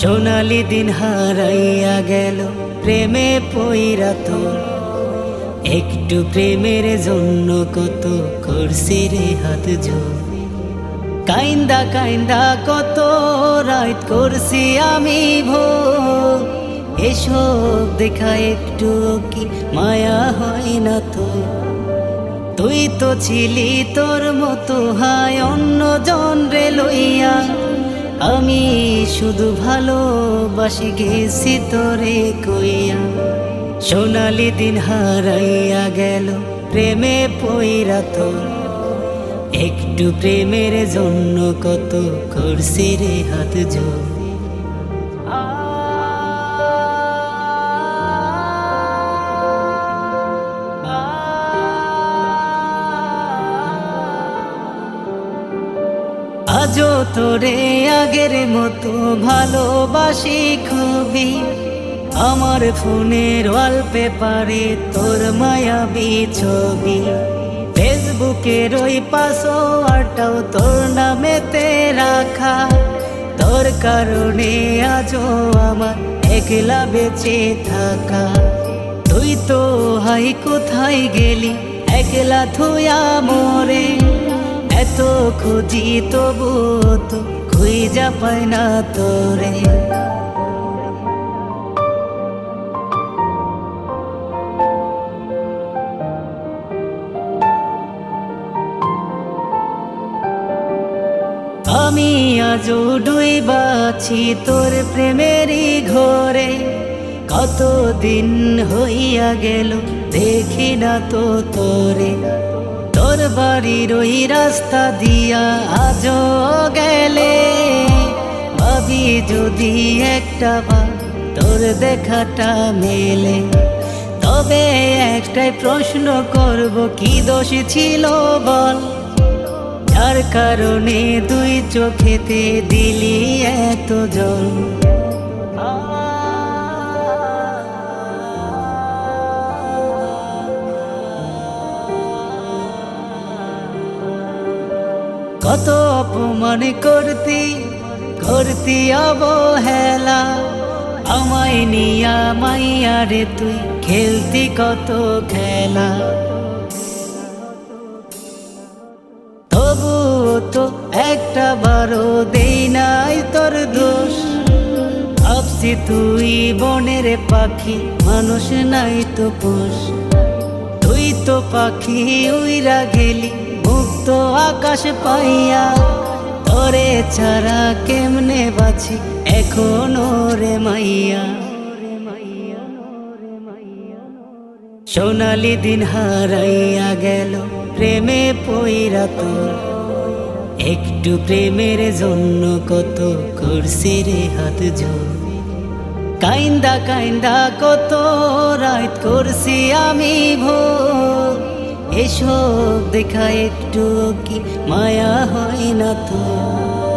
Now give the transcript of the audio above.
সোনালি দিন হারাইয়া গেল প্রেমে পইরা তোর। একটু প্রেমের জন্য কত করছি রে হাত জোর। কাইন্দা কাইন্দা কত রাত করছি আমি ভোর। এসব দেখা একটু কি মায়া হয় না তোর? তুই তো ছিলি তোর মতো হায় অন্য জন রে লইয়া। আমি শুধু ভালোবাসি গেছি তোরে কইয়া। সোনালি দিন হারাইয়া গেল প্রেমে পইরা তোর। একটু প্রেমের জন্য কত করছি রে হাত জোর। আজও তোরে আগের মতো ভালোবাসি খুবই। আমার ফোনের ওয়ালপেপারে তোর মায়াবী ছবি। ফেসবুকের ওই পাসওয়ার্ডটাও তোর নামেতে রাখা। তোর কারণে আজও আমার একলা বেঁচে থাকা। তুই তো হাই কোথায় গেলি একলা থুয়া মোরে। এত খুঁজি তবু তো খুঁজা পায় না তোরে। আমি আজও ডুইবাছি তোর প্রেমেরই ঘরে। কতদিন হইয়া গেল দেখি না তো তোরে। তোর বাড়ির ওই রাস্তা দিয়া আজও গেলে ভাবি যদি একটা বার তোর দেখাটা মেলে। তবে একটাই প্রশ্ন করব, কি দোষ ছিল বল? যার কারণে দুই চোখেতে দিলি এত জল। কত অপমান করতি অবহেলা। আমায় নিয়া মাইয়া রে তুই খেলতি কত খেলা। তবুও তো একটা বারো দেই নাই তোর দোষ। ভাবছি তুই বনের পাখি, মানুষ নাই তো পোষ। তুই তো পাখি উইরা গেলি মুক্ত আকাশ পাইয়া। তোরে ছাড়া কেমনে বাঁচি এখনো রে মাইয়া। সোনালি দিন হারাইয়া গেল প্রেমে পইরা তোর। একটু প্রেমের জন্য কত করছি রে হাত জোর। কাইন্দা কাইন্দা কত রাত করছি আমি ভোর। এসব দেখা একটু কি মায়া হয় না তোর?